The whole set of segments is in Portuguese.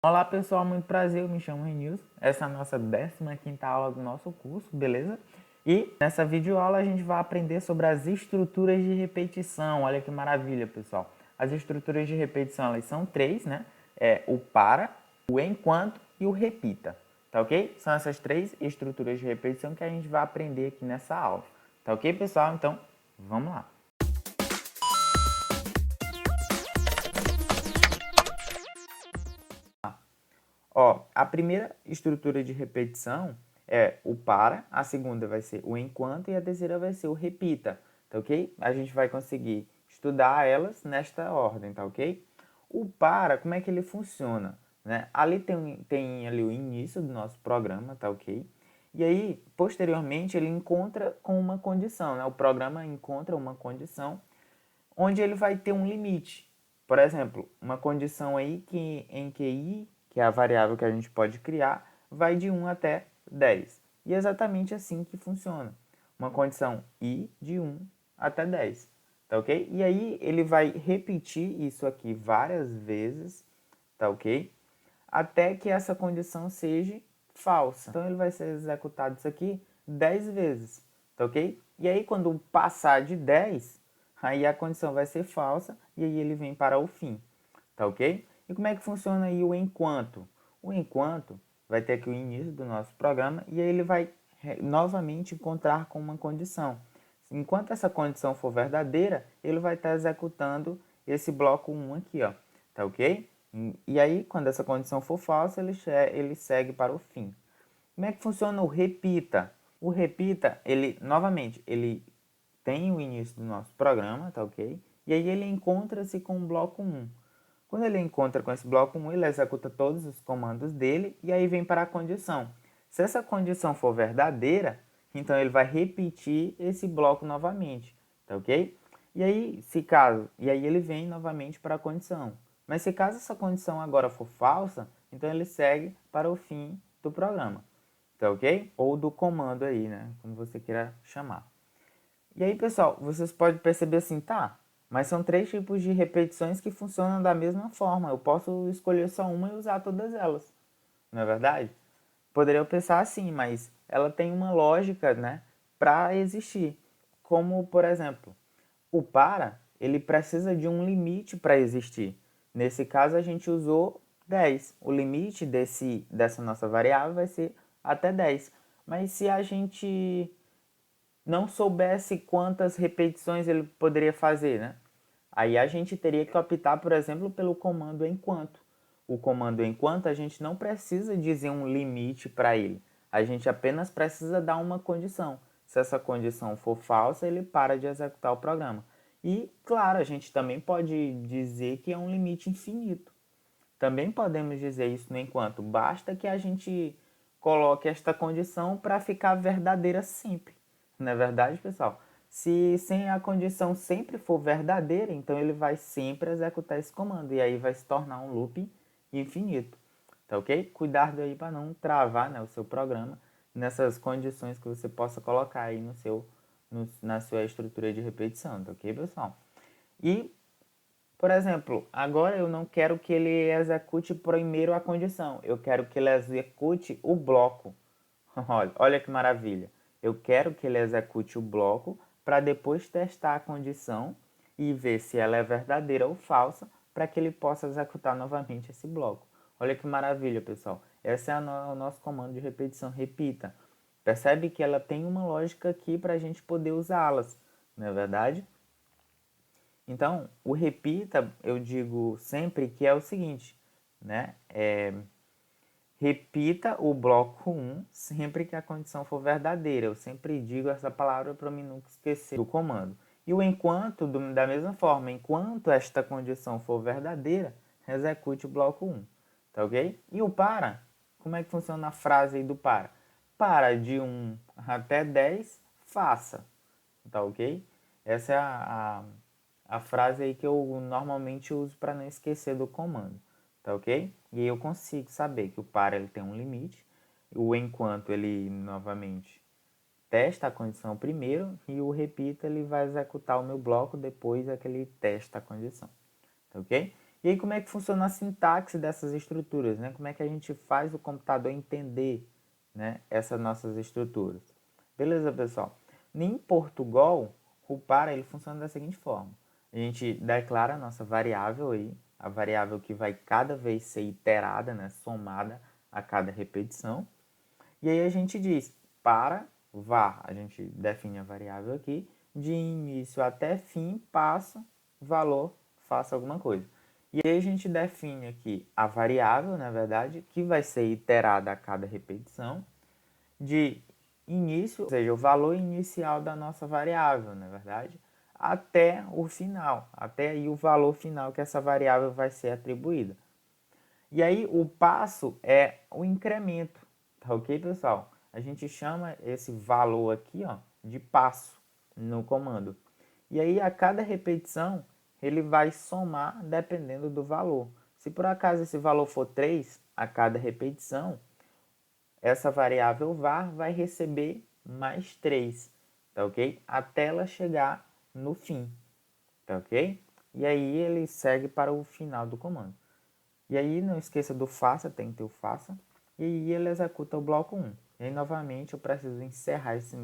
Olá pessoal, muito prazer, eu me chamo Renilson. Essa é a nossa 15ª aula do nosso curso, beleza? E nessa videoaula a gente vai aprender sobre as estruturas de repetição. Olha que maravilha, pessoal. As estruturas de repetição, elas são três, né? É o para, o enquanto e o repita, tá ok? São essas três estruturas de repetição que a gente vai aprender aqui nessa aula, tá ok, pessoal? Então, vamos lá. Ó, a primeira estrutura de repetição é o para, a segunda vai ser o enquanto e a terceira vai ser o repita, tá ok? A gente vai conseguir estudar elas nesta ordem, tá ok? O para, como é que ele funciona? Né? Ali tem ali o início do nosso programa, tá ok? E aí, posteriormente, ele encontra com uma condição, né? O programa encontra uma condição onde ele vai ter um limite. Por exemplo, uma condição aí em que i, que é a variável que a gente pode criar, vai de 1 até 10. E é exatamente assim que funciona. Uma condição i de 1 até 10. Tá ok? E aí ele vai repetir isso aqui várias vezes, tá ok? Até que essa condição seja falsa. Então ele vai ser executado isso aqui 10 vezes, tá ok? E aí quando passar de 10, aí a condição vai ser falsa e aí ele vem para o fim, tá ok? E como é que funciona aí o enquanto? O enquanto vai ter aqui o início do nosso programa e aí ele vai novamente encontrar com uma condição. Enquanto essa condição for verdadeira, ele vai estar executando esse bloco 1 aqui, ó, tá ok? E aí, quando essa condição for falsa, ele segue para o fim. Como é que funciona o repita? O repita, ele, novamente, ele tem o início do nosso programa, tá ok? E aí ele encontra-se com o bloco 1. Quando ele encontra com esse bloco 1, ele executa todos os comandos dele e aí vem para a condição. Se essa condição for verdadeira, então ele vai repetir esse bloco novamente, tá ok? E aí ele vem novamente para a condição. Mas se caso essa condição agora for falsa, então ele segue para o fim do programa, tá ok? Ou do comando aí, né? Como você queira chamar. E aí, pessoal, vocês podem perceber assim, tá, mas são três tipos de repetições que funcionam da mesma forma. Eu posso escolher só uma e usar todas elas, não é verdade? Poderia pensar assim, mas ela tem uma lógica, né, para existir. Como, por exemplo, o para, ele precisa de um limite para existir. Nesse caso, a gente usou 10. O limite dessa nossa variável vai ser até 10. Mas se a gente não soubesse quantas repetições ele poderia fazer, né? Aí a gente teria que optar, por exemplo, pelo comando enquanto. O comando enquanto a gente não precisa dizer um limite para ele. A gente apenas precisa dar uma condição. Se essa condição for falsa, ele para de executar o programa. E, claro, a gente também pode dizer que é um limite infinito. Também podemos dizer isso no enquanto. Basta que a gente coloque esta condição para ficar verdadeira sempre. Não é verdade, pessoal? Se sem a condição sempre for verdadeira, então ele vai sempre executar esse comando. E aí vai se tornar um loop infinito. Tá ok? Cuidado aí para não travar, né, o seu programa nessas condições que você possa colocar aí na sua estrutura de repetição. Tá ok, pessoal? E por exemplo, agora eu não quero que ele execute primeiro a condição, eu quero que ele execute o bloco. Olha que maravilha. Eu quero que ele execute o bloco para depois testar a condição e ver se ela é verdadeira ou falsa para que ele possa executar novamente esse bloco. Olha que maravilha, pessoal. Esse é o nosso comando de repetição. Repita. Percebe que ela tem uma lógica aqui para a gente poder usá-las, não é verdade? Então, o repita, eu digo sempre que é o seguinte, né? Repita o bloco 1 sempre que a condição for verdadeira. Eu sempre digo essa palavra para mim nunca esquecer do comando. E o enquanto, da mesma forma, enquanto esta condição for verdadeira, execute o bloco 1. Tá ok? E o para, como é que funciona a frase aí do para? Para de 1 até 10, faça. Tá ok? Essa é a frase aí que eu normalmente uso para não esquecer do comando, tá ok? E aí eu consigo saber que o para ele tem um limite, o enquanto ele novamente testa a condição primeiro e o repita ele vai executar o meu bloco depois é que ele testa a condição, tá ok? E aí como é que funciona a sintaxe dessas estruturas, né? Como é que a gente faz o computador entender, né, essas nossas estruturas? Beleza, pessoal? Em Portugal, o para ele funciona da seguinte forma. A gente declara a nossa variável aí, a variável que vai cada vez ser iterada, né, somada a cada repetição. E aí a gente diz para var, a gente define a variável aqui, de início até fim, passo, valor, faça alguma coisa. E aí a gente define aqui a variável, na verdade, que vai ser iterada a cada repetição, de início, ou seja, o valor inicial da nossa variável, na verdade, até o final, até aí o valor final que essa variável vai ser atribuída. E aí o passo é o incremento, tá ok, pessoal? A gente chama esse valor aqui, ó, de passo no comando. E aí a cada repetição ele vai somar dependendo do valor. Se por acaso esse valor for 3 a cada repetição, essa variável var vai receber mais 3, tá ok? Até ela chegar no fim, tá ok? E aí ele segue para o final do comando. E aí não esqueça do faça, tem que ter o faça. E aí ele executa o bloco 1. E aí novamente eu preciso encerrar essa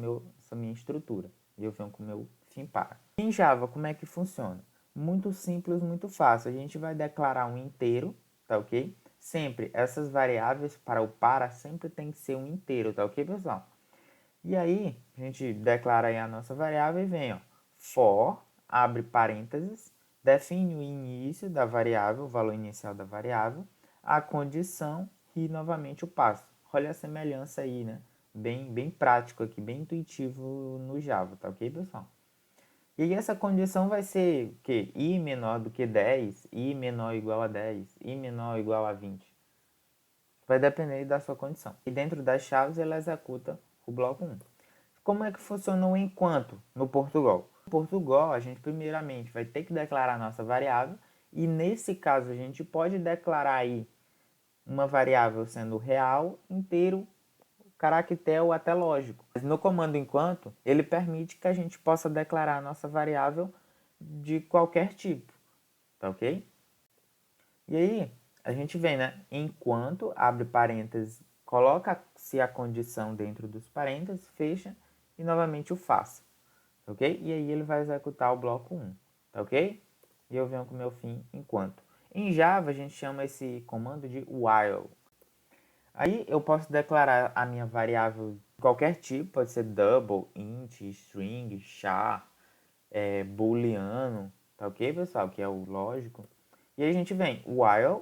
minha estrutura. E eu venho com o meu fim para. Em Java, como é que funciona? Muito simples, muito fácil. A gente vai declarar um inteiro, tá ok? Sempre, essas variáveis para o para sempre tem que ser um inteiro, tá ok, pessoal? E aí, a gente declara aí a nossa variável e vem, ó, for, abre parênteses, define o início da variável, o valor inicial da variável, a condição e novamente o passo. Olha a semelhança aí, né? Bem prático aqui, bem intuitivo no Java, tá ok, pessoal? E aí essa condição vai ser o quê? I menor do que 10, I menor ou igual a 10, I menor ou igual a 20. Vai depender da sua condição. E dentro das chaves ela executa o bloco 1. Como é que funciona o enquanto no Portugal? No Portugal, a gente primeiramente vai ter que declarar a nossa variável e nesse caso a gente pode declarar aí uma variável sendo real, inteiro, caractere ou até lógico. Mas no comando enquanto, ele permite que a gente possa declarar a nossa variável de qualquer tipo, tá ok? E aí, a gente vem, né? Enquanto, abre parênteses, coloca-se a condição dentro dos parênteses, fecha e novamente o faça, tá ok? E aí ele vai executar o bloco 1, tá ok? E eu venho com o meu fim enquanto. Em Java, a gente chama esse comando de while. Aí eu posso declarar a minha variável de qualquer tipo, pode ser double, int, string, char, booleano, tá ok, pessoal? Que é o lógico. E aí a gente vem while,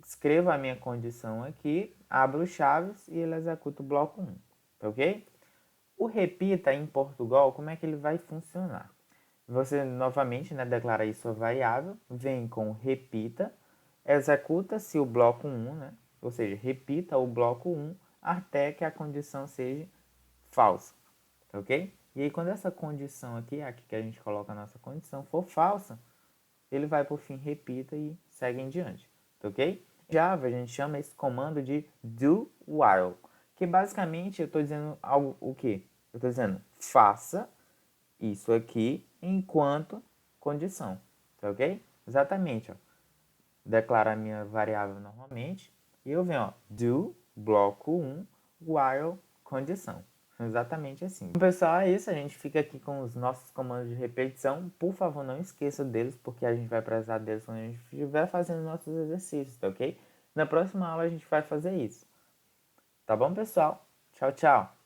escrevo a minha condição aqui, abro chaves e ele executa o bloco 1, tá ok? O repita em Portugal, como é que ele vai funcionar? Você novamente, né, declara aí sua variável, vem com repita, executa-se o bloco 1, né? Ou seja, repita o bloco 1 até que a condição seja falsa, tá ok? E aí quando essa condição aqui que a gente coloca a nossa condição, for falsa, ele vai por fim repita e segue em diante, tá ok? Em Java a gente chama esse comando de do while, que basicamente eu estou dizendo algo o quê? Eu estou dizendo faça isso aqui enquanto condição, tá ok? Exatamente, ó. Declaro a minha variável normalmente e eu venho, ó, do bloco 1 while condição. Exatamente assim. Então, pessoal, é isso. A gente fica aqui com os nossos comandos de repetição. Por favor, não esqueça deles, porque a gente vai precisar deles quando a gente estiver fazendo nossos exercícios, tá ok? Na próxima aula a gente vai fazer isso. Tá bom, pessoal? Tchau, tchau.